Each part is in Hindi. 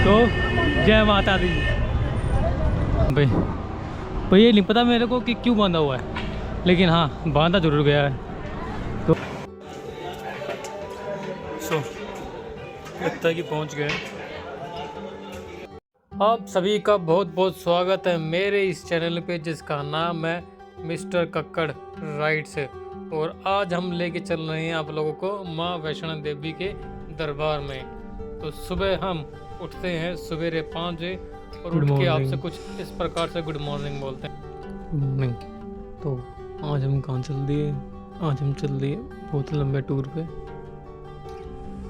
तो जय माता दी। भाई भाई ये नहीं पता मेरे को कि क्यों बांधा हुआ है, लेकिन हाँ बांधा जरूर गया है। तो लगता है कि पहुंच गए। आप सभी का बहुत बहुत स्वागत है मेरे इस चैनल पे जिसका नाम है मिस्टर कक्कड़ राइड्स। और आज हम लेके चल रहे हैं आप लोगों को माँ वैष्णो देवी के दरबार में। तो सुबह हम उठते हैं सवेरे 5 बजे और उठ के आपसे कुछ इस प्रकार से गुड मॉर्निंग बोलते हैं। Good morning. तो आज हम कहाँ चल दिए? आज हम चल दिए बहुत लंबे टूर पे,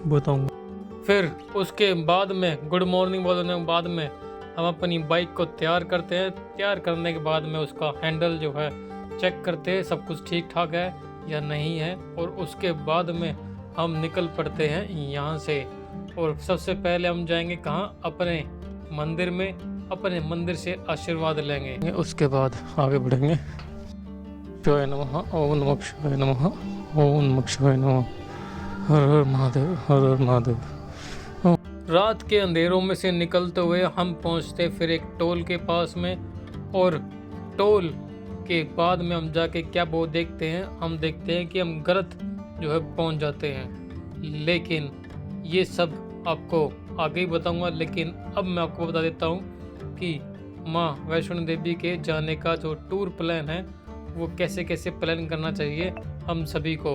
बताऊंगा। फिर उसके बाद में गुड मॉर्निंग बोलने के बाद में हम अपनी बाइक को तैयार करते हैं। तैयार करने के बाद में उसका हैंडल जो है चेक करते हैं सब कुछ ठीक ठाक है या नहीं है। और उसके बाद में हम निकल पड़ते हैं यहाँ से। और सबसे पहले हम जाएंगे कहाँ? अपने मंदिर में, अपने मंदिर से आशीर्वाद लेंगे। उसके बाद आगे बढ़ेंगे। शिवाय नमः, ओम नमः शिवाय नमः, ओम नमः शिवाय नमः, हर हर महादेव, हर हर महादेव। रात के अंधेरों में से निकलते हुए हम पहुंचते फिर एक टोल के पास में। और टोल के बाद में हम जाके क्या वो देखते हैं, हम देखते हैं कि हम गलत जो है पहुंच जाते हैं। लेकिन ये सब आपको आगे ही बताऊंगा। लेकिन अब मैं आपको बता देता हूं कि माँ वैष्णो देवी के जाने का जो टूर प्लान है वो कैसे कैसे प्लान करना चाहिए हम सभी को।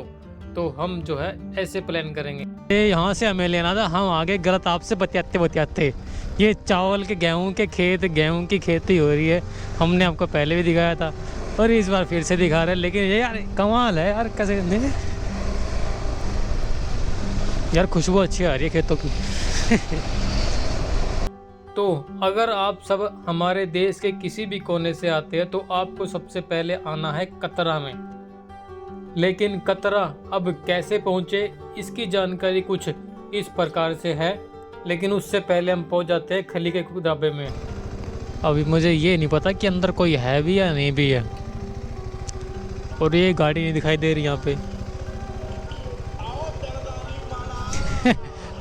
तो हम जो है ऐसे प्लान करेंगे। यहाँ से हमें लेना था, हम आगे गलत आपसे बतियाते ये चावल के गेहूं के खेत, गेहूं की खेती हो रही है। हमने आपको पहले भी दिखाया था और इस बार फिर से दिखा रहे हैं। लेकिन ये यार कमाल है यार, कैसे नहीं? यार खुशबू अच्छी आ रही है खेतों की। तो अगर आप सब हमारे देश के किसी भी कोने से आते हैं तो आपको सबसे पहले आना है कतरा में। लेकिन कतरा अब कैसे पहुंचे इसकी जानकारी कुछ इस प्रकार से है। लेकिन उससे पहले हम पहुंच जाते हैं खली के ढाबे में। अभी मुझे ये नहीं पता कि अंदर कोई है भी या नहीं भी है। और ये गाड़ी नहीं दिखाई दे रही यहाँ पे।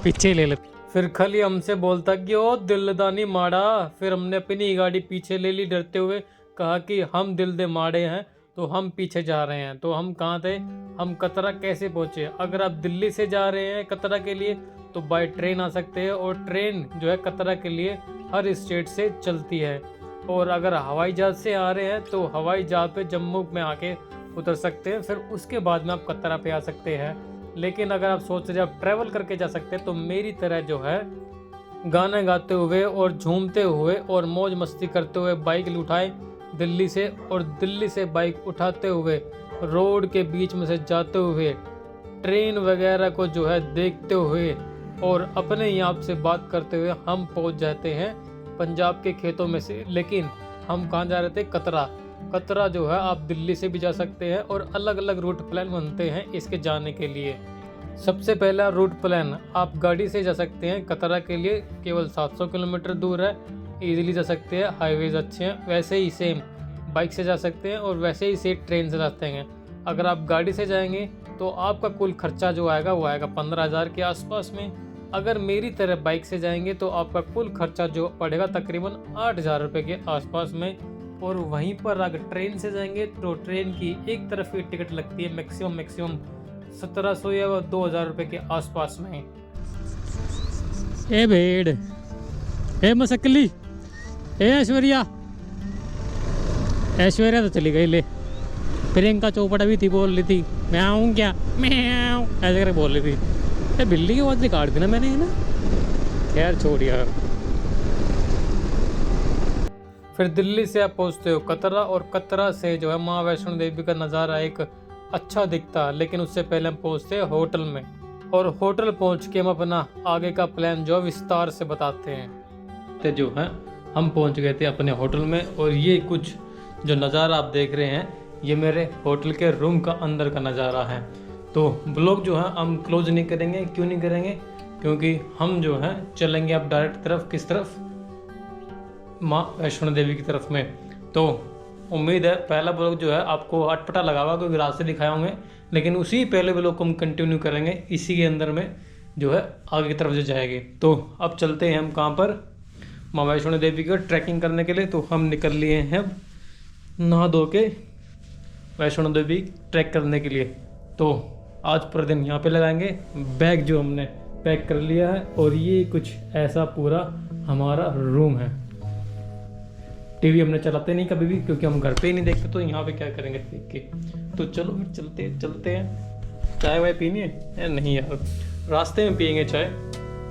पीछे ले ले। फिर खली हमसे बोलता कि ओ दिलदानी माड़ा। फिर हमने अपनी गाड़ी पीछे ले ली डरते हुए, कहा कि हम दिल दे माड़े हैं तो हम पीछे जा रहे हैं। तो हम कहाँ थे? हम कतरा कैसे पहुँचे? अगर आप दिल्ली से जा रहे हैं कतरा के लिए तो बाय ट्रेन आ सकते हैं। और ट्रेन जो है कतरा के लिए हर स्टेट से चलती है। और अगर हवाई जहाज़ से आ रहे हैं तो हवाई जहाज़ पे जम्मू में आके उतर सकते हैं। फिर उसके बाद में आप कतरा पे आ सकते हैं। लेकिन अगर आप सोच रहे हैं आप ट्रैवल करके जा सकते हैं तो मेरी तरह जो है गाना गाते हुए और झूमते हुए और मौज मस्ती करते हुए बाइक उठाए दिल्ली से। और दिल्ली से बाइक उठाते हुए रोड के बीच में से जाते हुए ट्रेन वगैरह को जो है देखते हुए और अपने यहाँ से बात करते हुए हम पहुँच जाते हैं पंजाब के खेतों में से। लेकिन हम कहाँ जा रहे थे? कतरा। कतरा जो है आप दिल्ली से भी जा सकते हैं और अलग अलग रूट प्लान बनते हैं इसके जाने के लिए। सबसे पहला रूट प्लान, आप गाड़ी से जा सकते हैं कतरा के लिए, केवल 700 किलोमीटर दूर है, इजीली जा सकते हैं, हाईवेज अच्छे हैं। वैसे ही सेम बाइक से जा सकते हैं और वैसे ही से ट्रेन से जाते हैं। अगर आप गाड़ी से जाएंगे तो आपका कुल खर्चा जो आएगा वो आएगा 15,000 के आसपास में। अगर मेरी तरह बाइक से जाएंगे तो आपका कुल खर्चा जो पड़ेगा तकरीबन 8,000 रुपये के आसपास में। और वहीं पर अगर ट्रेन से जाएंगे तो ट्रेन की एक तरफ की टिकट लगती है मैक्सिमम 1700 या 2,000 रुपये के आसपास में। ए भेड़, ए मसकली, ए ऐश्वर्या। ऐश्वर्या तो चली गई ले। प्रियंका चोपड़ा भी थी, बोल रही थी मैं आऊँ क्या, मैं आऊँ ऐसे करके बोल रही थी। बिल्ली की आवाज़ रिकॉर्ड दी ना मैंने, है ना। खैर छोड़ यार। फिर दिल्ली से आप पहुँचते हो कतरा और कतरा से जो है माँ वैष्णो देवी का नज़ारा एक अच्छा दिखता है। लेकिन उससे पहले हम पहुँचते हैं होटल में। और होटल पहुँच के हम अपना आगे का प्लान जो विस्तार से बताते हैं। तो जो है हम पहुँच गए थे अपने होटल में। और ये कुछ जो नज़ारा आप देख रहे हैं ये मेरे होटल के रूम का अंदर का नज़ारा है। तो ब्लॉग जो है हम क्लोज नहीं करेंगे। क्यों नहीं करेंगे? क्योंकि हम जो है चलेंगे अब डायरेक्ट तरफ, किस तरफ? माँ वैष्णो देवी की तरफ में। तो उम्मीद है पहला ब्लॉग जो है आपको अटपटा लगा होगा क्योंकि रास्ते दिखाए होंगे। लेकिन उसी पहले ब्लॉग को हम कंटिन्यू करेंगे इसी के अंदर में जो है आगे की तरफ जो जाएंगे। तो अब चलते हैं हम कहाँ पर, माँ वैष्णो देवी का ट्रैकिंग करने के लिए। तो हम निकल लिए हैं नहा धो के वैष्णो देवी ट्रैक करने के लिए। तो आज पूरा दिन यहाँ पे लगाएंगे। बैग जो हमने पैक कर लिया है और ये कुछ ऐसा पूरा हमारा रूम है। टीवी हमने चलाते नहीं कभी भी क्योंकि हम घर पे ही नहीं देखते, तो यहाँ पे क्या करेंगे देख के। तो चलो फिर चलते हैं। चाय वाय पीनी है? नहीं यार, रास्ते में पियेंगे चाय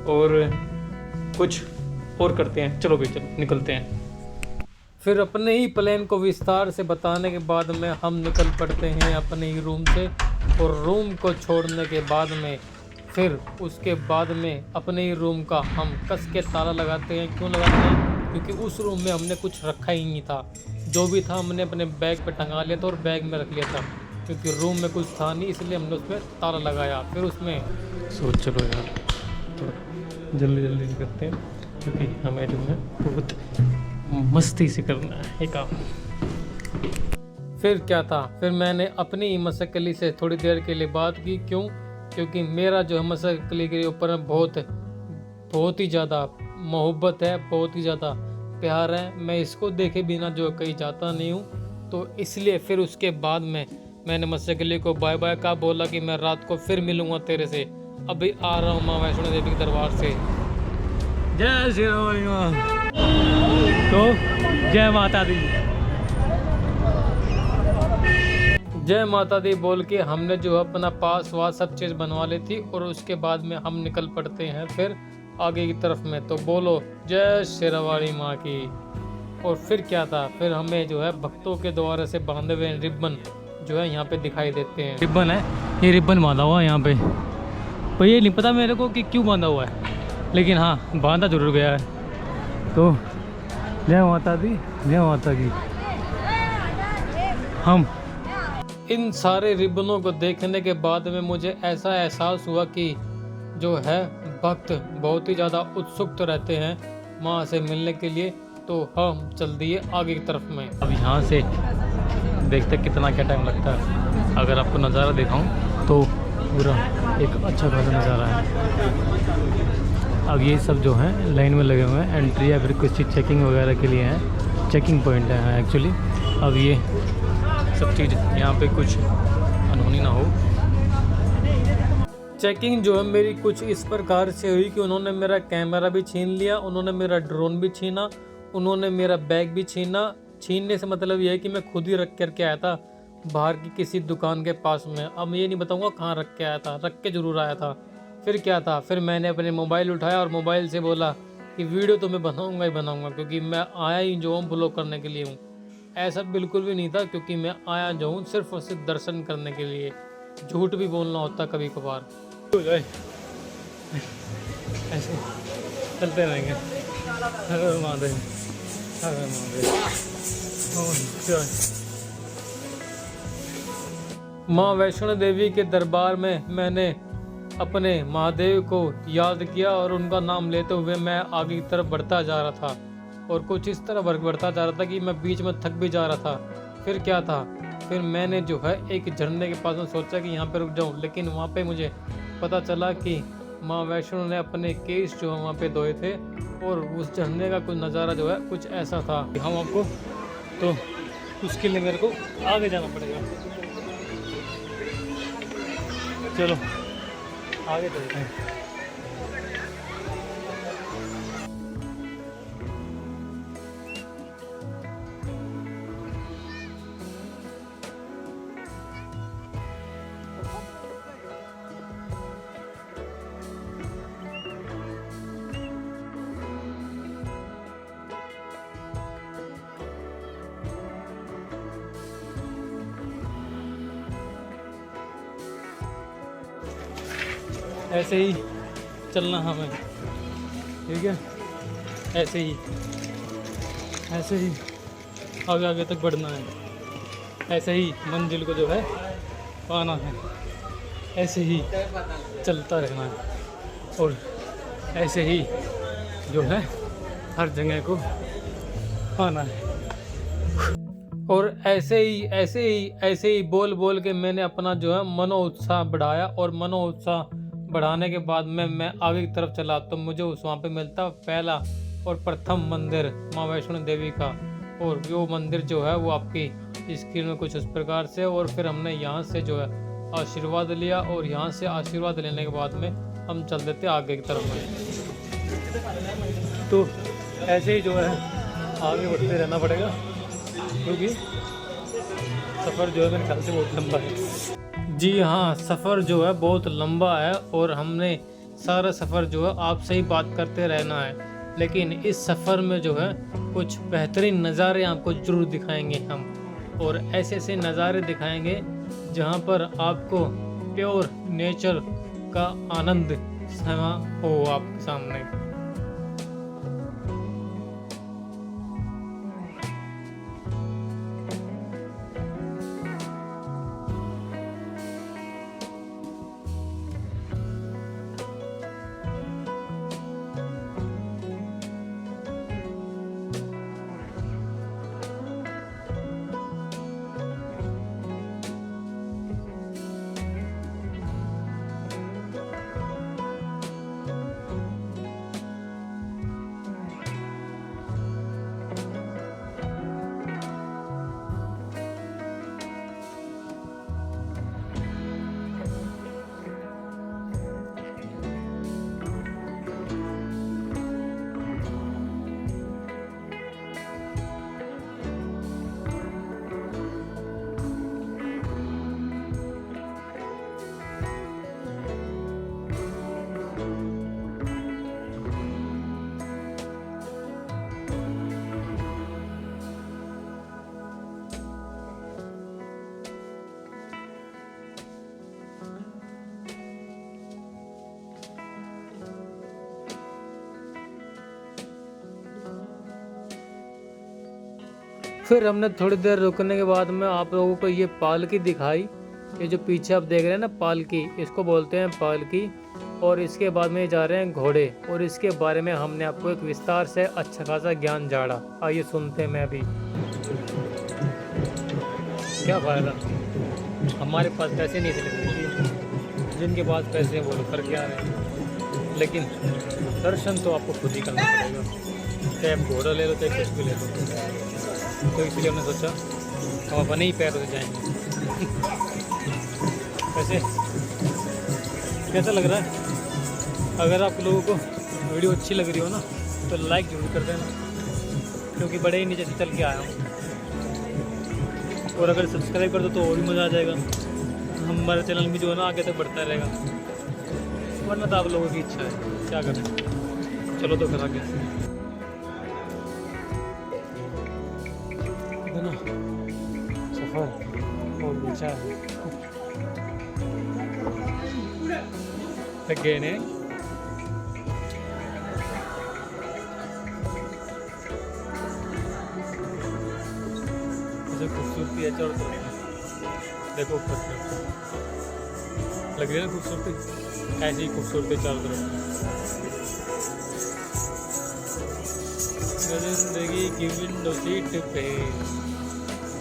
और कुछ और करते हैं। चलो भाई चलो निकलते हैं। फिर अपने ही प्लान को विस्तार से बताने के बाद में हम निकल पड़ते हैं अपने ही रूम से। और रूम को छोड़ने के बाद में फिर उसके बाद में अपने ही रूम का हम कस के ताला लगाते हैं। क्यों लगाते हैं? क्योंकि उस रूम में हमने कुछ रखा ही नहीं था। जो भी था हमने अपने बैग पे टंगा लिया था और बैग में रख लिया था, क्योंकि रूम में कुछ था नहीं, इसलिए हमने उसमें ताला लगाया। फिर उसमें चलो यार थोड़ा जल्दी करते हैं क्योंकि हमें जो है बहुत मस्ती से करना है काम। फिर क्या था, फिर मैंने अपनी ही मशक्कली से थोड़ी देर के लिए बात की। क्यों? क्योंकि मेरा जो है मशक्कली के ऊपर बहुत ही ज़्यादा मोहब्बत है, बहुत ही ज़्यादा प्यार है। मैं इसको देखे बिना जो कहीं जाता नहीं हूँ। तो इसलिए फिर उसके बाद में मैंने मशक्कली को बाय बाय का बोला कि मैं रात को फिर मिलूँगा तेरे से। अभी आ रहा हूँ माँ वैष्णो देवी के दरबार से। जय श्री राम। तो जय माता दी, जय माता दी बोल के हमने जो अपना पास वास सब चीज़ बनवा ली थी और उसके बाद में हम निकल पड़ते हैं फिर आगे की तरफ में। तो बोलो जय शेरावाली माँ की। और फिर क्या था, फिर हमें जो है भक्तों के द्वारा से बांधे हुए रिबन जो है यहाँ पे दिखाई देते हैं। रिबन है, ये रिबन बांधा हुआ है यहाँ पे, पर ये नहीं पता मेरे को कि क्यों बांधा हुआ है, लेकिन हाँ बांधा जरूर गया है। तो जय माता दी, जय माता की। हम इन सारे रिबनों को देखने के बाद में मुझे ऐसा एहसास हुआ कि जो है भक्त बहुत ही ज़्यादा उत्सुक तो रहते हैं माँ से मिलने के लिए। तो हम चल दिए आगे की तरफ में। अब यहाँ से देखते कितना क्या टाइम लगता है। अगर आपको नज़ारा दिखाऊं तो पूरा एक अच्छा खासा नज़ारा है। अब ये सब जो है लाइन में लगे हुए हैं, एंट्री या फिर कुछ चीज़ चेकिंग वगैरह के लिए हैं, चेकिंग पॉइंट है एक्चुअली। अब ये सब चीज़ यहाँ पे कुछ अनहोनी ना हो। चेकिंग जो है मेरी कुछ इस प्रकार से हुई कि उन्होंने मेरा कैमरा भी छीन लिया, उन्होंने मेरा ड्रोन भी छीना, उन्होंने मेरा बैग भी छीना। छीनने से मतलब ये है कि मैं खुद ही रख करके आया था बाहर की किसी दुकान के पास में। अब ये नहीं बताऊंगा कहाँ रख के आया था, रख के ज़रूर आया था। फिर क्या था, फिर मैंने अपने मोबाइल उठाया और मोबाइल से बोला कि वीडियो तो मैं बनाऊँगा ही बनाऊँगा, क्योंकि मैं आया ही जो हूँ ब्लॉग करने के लिए हूँ। ऐसा बिल्कुल भी नहीं था, क्योंकि मैं आया जो हूँ सिर्फ और सिर्फ दर्शन करने के लिए। झूठ भी बोलना होता कभी कभार। ऐसे चलते रहेंगे। हर महादेव, हर महादेव। माँ वैष्णो देवी के दरबार में मैंने अपने महादेव को याद किया और उनका नाम लेते हुए मैं आगे की तरफ बढ़ता जा रहा था। और कुछ इस तरह बढ़ता जा रहा था कि मैं बीच में थक भी जा रहा था। फिर क्या था, फिर मैंने जो है एक झरने के पास में सोचा कि यहाँ पे रुक जाऊँ, लेकिन वहाँ पे मुझे पता चला कि माँ वैष्णो ने अपने केस जो है वहाँ पे धोए थे। और उस झरने का कुछ नज़ारा जो है कुछ ऐसा था। हम आपको तो उसके लिए मेरे को आगे जाना पड़ेगा। चलो आगे चलते हैं। ऐसे ही चलना हमें, ठीक है? ऐसे ही आगे आगे तक बढ़ना है। ऐसे ही मंजिल को जो है पाना है। ऐसे ही चलता रहना है और ऐसे ही जो है हर जगह को पाना है। और ऐसे ही बोल बोल के मैंने अपना जो है मनोत्साह बढ़ाया और मनोत्साह बढ़ाने के बाद में मैं आगे की तरफ चला तो मुझे उस वहाँ पे मिलता पहला और प्रथम मंदिर माँ वैष्णो देवी का। और वो मंदिर जो है वो आपकी स्क्रीन में कुछ इस प्रकार से। और फिर हमने यहाँ से जो है आशीर्वाद लिया और यहाँ से आशीर्वाद लेने के बाद में हम चल देते आगे की तरफ में। तो ऐसे ही जो है आगे बढ़ते रहना पड़ेगा क्योंकि सफ़र जो है मेरे ख्याल से बहुत लंबा है। जी हाँ, सफ़र जो है बहुत लंबा है और हमने सारा सफ़र जो है आपसे ही बात करते रहना है। लेकिन इस सफ़र में जो है कुछ बेहतरीन नज़ारे आपको ज़रूर दिखाएंगे हम, और ऐसे ऐसे नज़ारे दिखाएंगे जहाँ पर आपको प्योर नेचर का आनंद समा हो आपके सामने। फिर हमने थोड़ी देर रुकने के बाद में आप लोगों को ये पालकी दिखाई। ये जो पीछे आप देख रहे हैं ना पालकी, इसको बोलते हैं पालकी। और इसके बाद में जा रहे हैं घोड़े, और इसके बारे में हमने आपको एक विस्तार से अच्छा खासा ज्ञान झाड़ा। आइए सुनते हैं। मैं भी क्या फ़ायदा, हमारे पास पैसे नहीं थे, जिनके पास पैसे हैं वो लोग कर क्या रहे हैं। लेकिन दर्शन तो आपको खुद ही करना पड़ेगा, चाहे आप घोड़ा ले लो चाहे कुछ भी ले लो। तो इसलिए हमने सोचा हम अपने ही पैरों से जाएंगे। वैसे कैसा लग रहा है? अगर आप लोगों को वीडियो अच्छी लग रही हो ना तो लाइक जरूर कर देना, क्योंकि बड़े ही नीचे से चल के आया हूँ। और अगर सब्सक्राइब कर दो तो और भी मज़ा आ जाएगा, हमारा चैनल भी जो है ना आगे तक बढ़ता रहेगा। वरना तो आप लोगों की इच्छा है, क्या करें। चलो तो फिर आगे ना सफ़र बहुत अच्छा है। थक गए ने। खूबसूरती है चारों तरफ, देखो ऊपर से लग रही है ना खूबसूरती, ऐसी ही खूबसूरती चारों तरफ। जिंदगी की विंडो सीट पे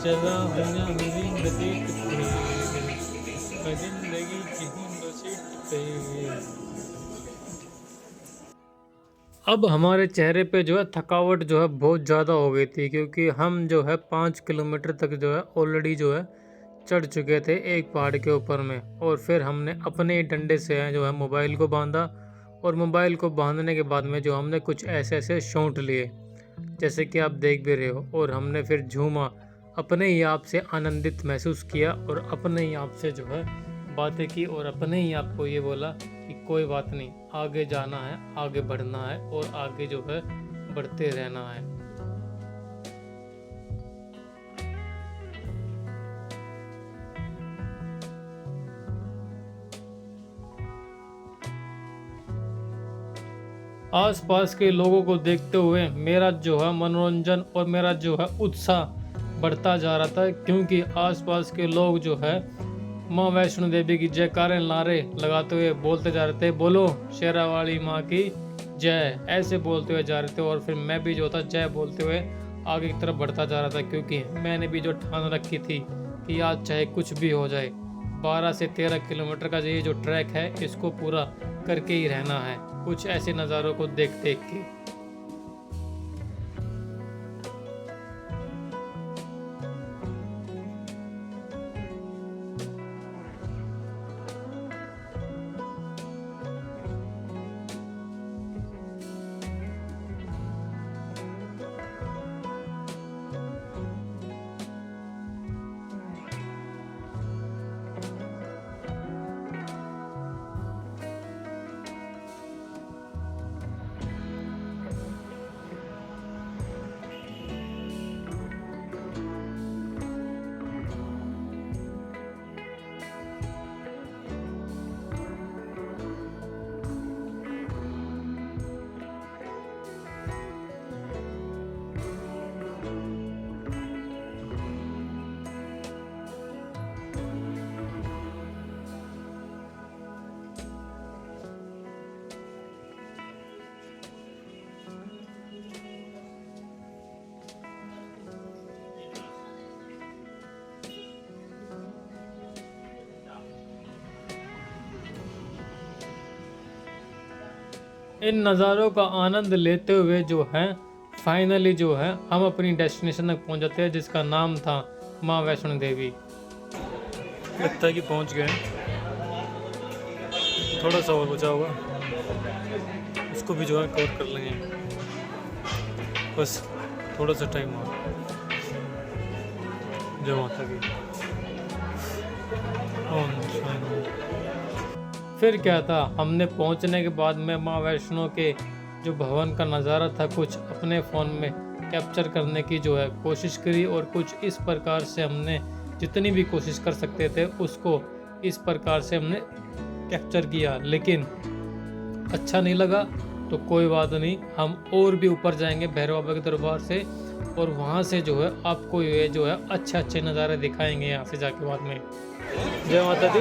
चला हूँ मेरी सीट पे, जिंदगी की विंडो सीट पे। अब हमारे चेहरे पे जो है थकावट जो है बहुत ज़्यादा हो गई थी, क्योंकि हम जो है 5 किलोमीटर तक जो है ऑलरेडी जो है चढ़ चुके थे एक पहाड़ के ऊपर में। और फिर हमने अपने डंडे से जो है मोबाइल को बांधा, और मोबाइल को बांधने के बाद में जो हमने कुछ ऐसे ऐसे शॉट लिए जैसे कि आप देख भी रहे हो। और हमने फिर झूमा, अपने ही आप से आनंदित महसूस किया, और अपने ही आप से जो है बातें की, और अपने ही आपको ये बोला कि कोई बात नहीं, आगे जाना है, आगे बढ़ना है, और आगे जो है बढ़ते रहना है। आसपास के लोगों को देखते हुए मेरा जो है मनोरंजन और मेरा जो है उत्साह बढ़ता जा रहा था, क्योंकि आसपास के लोग जो है माँ वैष्णो देवी की जयकारे नारे लगाते हुए बोलते जा रहे थे, बोलो शेरावाली माँ की जय, ऐसे बोलते हुए जा रहे थे। और फिर मैं भी जो था जय बोलते हुए आगे की तरफ बढ़ता जा रहा था, क्योंकि मैंने भी जो ठान रखी थी कि आज चाहे कुछ भी हो जाए, 12 से 13 किलोमीटर का ये जो ट्रैक है इसको पूरा करके ही रहना है, कुछ ऐसे नज़ारों को देख देख के। इन नज़ारों का आनंद लेते हुए जो है फाइनली जो है हम अपनी डेस्टिनेशन तक पहुंच जाते हैं, जिसका नाम था माँ वैष्णो देवी। लगता है कि पहुंच गए, थोड़ा सा और बचा होगा, उसको भी जो है कवर कर लेंगे, बस थोड़ा सा टाइम और। जय माता की। फिर क्या था, हमने पहुंचने के बाद में माँ वैष्णो के जो भवन का नज़ारा था कुछ अपने फ़ोन में कैप्चर करने की जो है कोशिश करी, और कुछ इस प्रकार से हमने जितनी भी कोशिश कर सकते थे उसको इस प्रकार से हमने कैप्चर किया, लेकिन अच्छा नहीं लगा। तो कोई बात नहीं, हम और भी ऊपर जाएंगे भैरव बाबा के दरबार से, और वहाँ से जो है आपको ये जो है अच्छे अच्छे नज़ारे दिखाएंगे यहाँ से जाके बाद में। जय माता दी।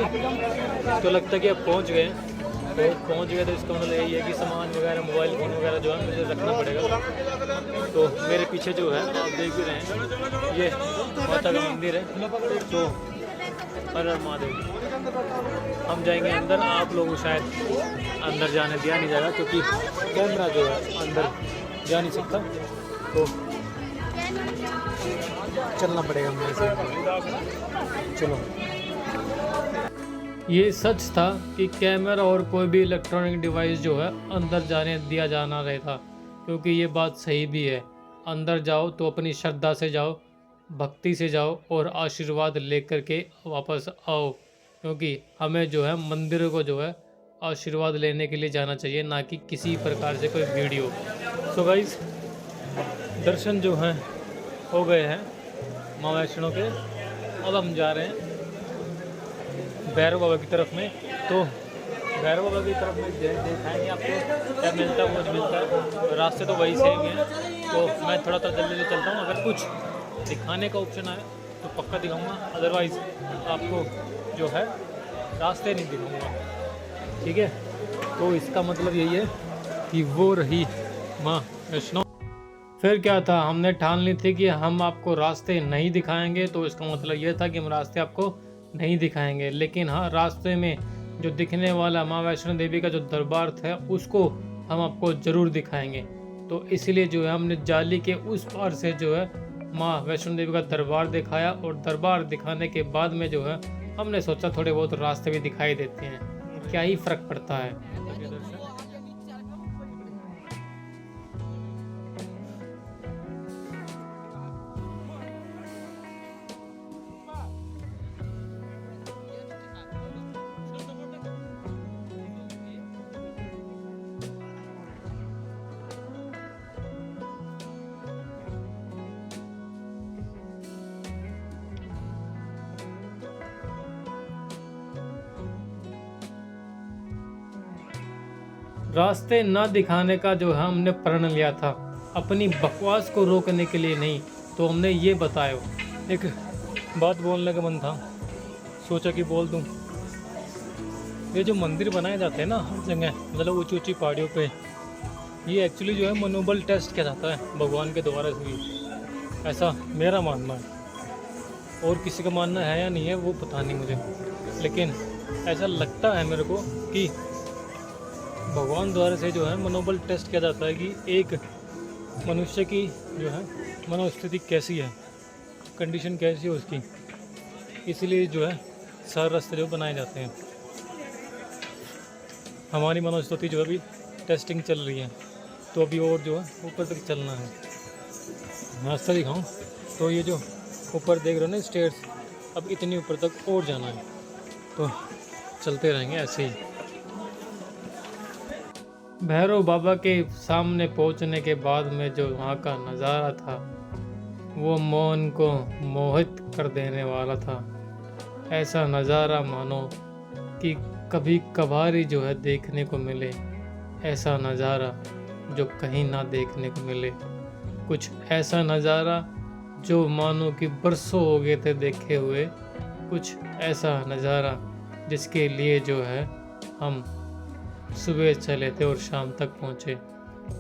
तो लगता है कि अब पहुँच गए, तो पहुँच गए तो इसका मतलब यही है कि सामान वगैरह मोबाइल फ़ोन वगैरह जो है मुझे रखना पड़ेगा। तो मेरे पीछे जो है आप देख भी रहे हैं ये माता का मंदिर है, तो हर हर महादेव। हम जाएंगे अंदर, आप लोगों शायद अंदर जाने दिया नहीं जाएगा क्योंकि कैमरा जो है अंदर जा नहीं सकता, तो चलना पड़ेगा मेरे से। चलो। ये सच था कि कैमरा और कोई भी इलेक्ट्रॉनिक डिवाइस जो है अंदर जाने दिया जाना रहता, क्योंकि ये बात सही भी है। अंदर जाओ तो अपनी श्रद्धा से जाओ, भक्ति से जाओ और आशीर्वाद लेकर के वापस आओ, क्योंकि हमें जो है मंदिर को जो है आशीर्वाद लेने के लिए जाना चाहिए, ना कि किसी प्रकार से कोई वीडियो। सो गाइस, दर्शन जो हैं हो गए हैं माँ वैष्णो के। अब हम जा रहे हैं भैरव बाबा की तरफ में, तो भैरव बाबा की तरफ में दिखाएंगे आपको क्या मिलता है, वो मिलता है। रास्ते तो वही सेम है, तो मैं थोड़ा जल्दी चलता हूँ। अगर कुछ दिखाने का ऑप्शन आए तो पक्का दिखाऊंगा, अदरवाइज़ आपको जो है रास्ते नहीं दिखाऊंगा, ठीक है। तो इसका मतलब यही है कि वो रही माँ वैष्णो। फिर क्या था, हमने ठान ली थी कि हम आपको रास्ते नहीं दिखाएंगे, तो इसका मतलब ये था कि हम रास्ते आपको नहीं दिखाएंगे, लेकिन हाँ रास्ते में जो दिखने वाला माँ वैष्णो देवी का जो दरबार था उसको हम आपको ज़रूर दिखाएंगे। तो इसलिए जो है हमने जाली के उस पार से जो है माँ वैष्णो देवी का दरबार दिखाया, और दरबार दिखाने के बाद में जो है हमने सोचा थोड़े बहुत रास्ते भी दिखाई देते हैं, क्या ही फ़र्क पड़ता है। रास्ते ना दिखाने का जो है हमने प्रण लिया था, अपनी बकवास को रोकने के लिए नहीं, तो हमने ये बताया। एक बात बोलने का मन था, सोचा कि बोल दूं। ये जो मंदिर बनाए जाते हैं ना हर जगह, मतलब ऊंची ऊंची पहाड़ियों पे, ये एक्चुअली जो है मनोबल टेस्ट किया जाता है भगवान के द्वारा से भी, ऐसा मेरा मानना है। और किसी का मानना है या नहीं है वो पता नहीं मुझे, लेकिन ऐसा लगता है मेरे को कि भगवान द्वारा से जो है मनोबल टेस्ट किया जाता है कि एक मनुष्य की जो है मनोस्थिति कैसी है, कंडीशन कैसी है उसकी, इसलिए जो है सारे रास्ते जो बनाए जाते हैं। हमारी मनोस्थिति जो है अभी टेस्टिंग चल रही है, तो अभी और जो है ऊपर तक चलना है। रास्ता दिखाऊं तो ये जो ऊपर देख रहे हो ना स्टेयर्स, अब इतनी ऊपर तक और जाना है, तो चलते रहेंगे ऐसे ही। भैरव बाबा के सामने पहुंचने के बाद में जो वहाँ का नज़ारा था वो मन को मोहित कर देने वाला था। ऐसा नज़ारा मानो कि कभी कभार ही जो है देखने को मिले, ऐसा नज़ारा जो कहीं ना देखने को मिले, कुछ ऐसा नज़ारा जो मानो कि बरसों हो गए थे देखे हुए, कुछ ऐसा नज़ारा जिसके लिए जो है हम सुबह चले थे और शाम तक पहुँचे,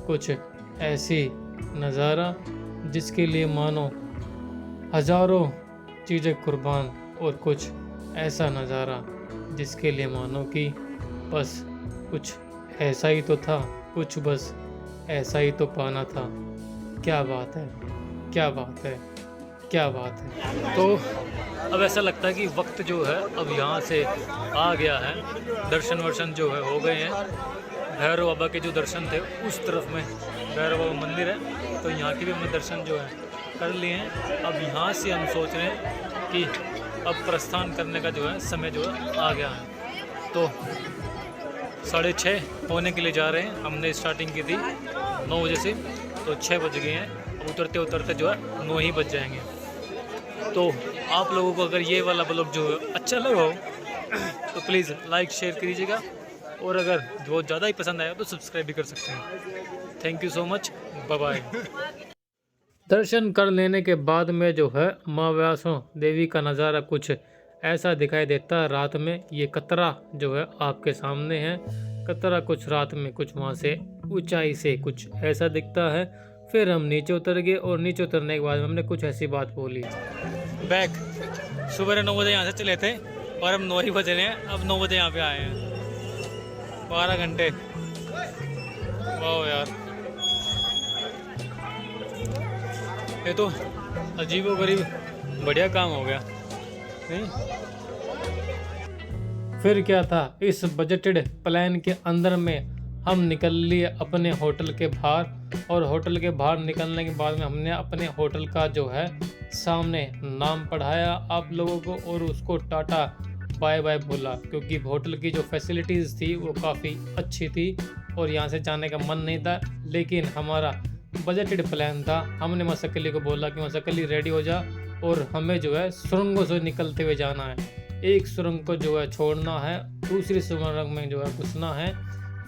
कुछ ऐसी नज़ारा जिसके लिए मानो हज़ारों चीज़ें कुर्बान, और कुछ ऐसा नज़ारा जिसके लिए मानो कि बस कुछ ऐसा ही तो था, कुछ बस ऐसा ही तो पाना था। क्या बात है, क्या बात है, क्या बात है। तो अब ऐसा लगता है कि वक्त जो है अब यहाँ से आ गया है, दर्शन वर्शन जो है हो गए हैं। भैरव बाबा के जो दर्शन थे उस तरफ में भैरव बाबा मंदिर है, तो यहाँ के भी हमने दर्शन जो है कर लिए हैं। अब यहाँ से हम सोच रहे हैं कि अब प्रस्थान करने का जो है समय जो है आ गया है। तो 6:30 होने के लिए जा रहे हैं। हमने स्टार्टिंग की थी 9 बजे से, तो 6 बज गए हैं। अब उतरते उतरते जो है 9 ही बज जाएंगे। तो आप लोगों को अगर ये वाला ब्लॉग जो है अच्छा लगा हो तो प्लीज़ लाइक शेयर कीजिएगा, और अगर बहुत ज़्यादा ही पसंद आया तो सब्सक्राइब भी कर सकते हैं। Thank you so much, bye bye. दर्शन कर लेने के बाद में जो है माँ वैष्णो देवी का नज़ारा कुछ ऐसा दिखाई देता है रात में। ये कतरा जो है आपके सामने है, कतरा कुछ रात में कुछ वहाँ से ऊंचाई से कुछ ऐसा दिखता है। फिर हम नीचे उतर गए, और नीचे उतरने के बाद हमने कुछ ऐसी बात बोली। बैक सुबह 9 बजे यहाँ से चले थे और हम 9 ही बजे रहे हैं। अब 9 बजे यहाँ पे आए हैं, 12 घंटे। वाह यार, ये तो अजीबोगरीब बढ़िया काम हो गया नहीं? फिर क्या था, इस बजटेड प्लान के अंदर में हम निकल लिए अपने होटल के बाहर, और होटल के बाहर निकलने के बाद में हमने अपने होटल का जो है सामने नाम पढ़ाया आप लोगों को, और उसको टाटा बाय बाय बोला, क्योंकि होटल की जो फैसिलिटीज़ थी वो काफ़ी अच्छी थी और यहाँ से जाने का मन नहीं था। लेकिन हमारा बजटेड प्लान था। हमने मसकली को बोला कि मसकली रेडी हो जा, और हमें जो है सुरंगों से निकलते हुए जाना है। एक सुरंग को जो है छोड़ना है, दूसरी सुरंग में जो है घुसना है,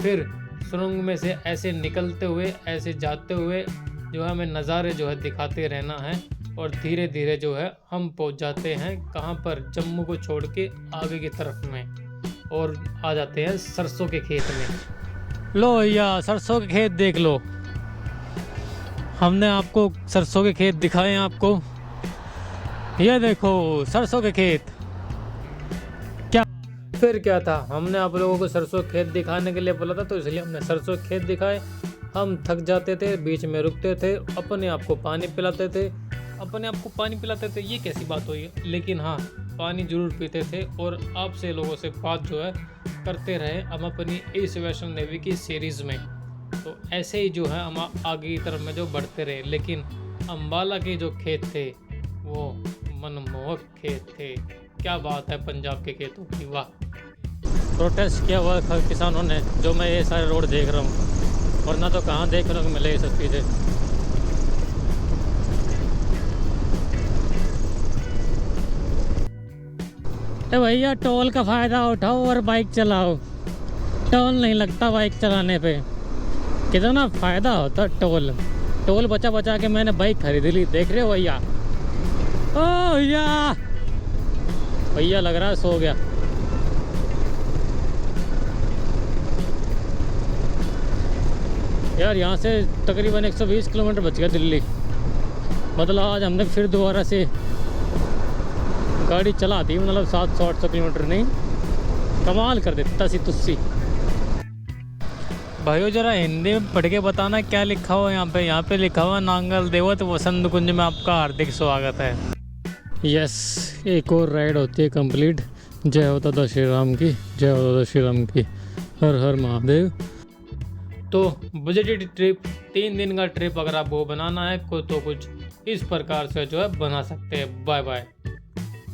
फिर सुरंग में से ऐसे निकलते हुए ऐसे जाते हुए जो है हमें नज़ारे जो है दिखाते रहना है, और धीरे धीरे जो है हम पहुंच जाते हैं कहाँ पर, जम्मू को छोड़ के आगे की तरफ में, और आ जाते हैं सरसों के खेत में। लो भैया, सरसों के खेत देख लो। हमने आपको सरसों के खेत दिखाए हैं आपको, ये देखो सरसों के खेत। क्या फिर क्या था, हमने आप लोगों को सरसों खेत दिखाने के लिए बोला था, तो इसलिए हमने सरसों खेत दिखाए। हम थक जाते थे, बीच में रुकते थे, अपने आप को पानी पिलाते थे, अपने आप को पानी पिलाते थे। ये कैसी बात हुई है, लेकिन हाँ पानी जरूर पीते थे, और आपसे लोगों से बात जो है करते रहे हम अपनी इस वैष्णो देवी की सीरीज़ में। तो ऐसे ही जो है हम आगे की तरफ में जो बढ़ते रहे। लेकिन अम्बाला के जो खेत थे वो मनमोहक खेत थे। क्या बात है पंजाब के खेतों की, वाह। प्रोटेस्ट किया हुआ किसानों ने, जो मैं ये सारे रोड देख रहा हूँ, वरना तो कहाँ देखने को मिले ये सब चीज़ें। तो भैया टोल का फ़ायदा उठाओ और बाइक चलाओ, टोल नहीं लगता बाइक चलाने पे। कितना फ़ायदा होता टोल बचा बचा के मैंने बाइक खरीद ली, देख रहे हो भैया। ओ भैया, भैया लग रहा है सो गया। यार यहाँ से तकरीबन 120 किलोमीटर बच गया दिल्ली। मतलब आज हमने फिर दोबारा से गाड़ी चला दी, मतलब 700-800 किलोमीटर नहीं, कमाल कर देता सी तुस्सी। भाइयों जरा हिंदी में पढ़ के बताना क्या लिखा हुआ है यहाँ पे लिखा हुआ नांगल देवत वसंत कुंज में आपका हार्दिक स्वागत है। यस, एक और राइड होती है कंप्लीट। जय हो दादा श्री राम की, जय हो दादा श्री राम की, हर हर महादेव। तो बजटेड ट्रिप 3 दिन का ट्रिप अगर आप वो बनाना है तो कुछ इस प्रकार से जो है बना सकते हैं। Bye bye.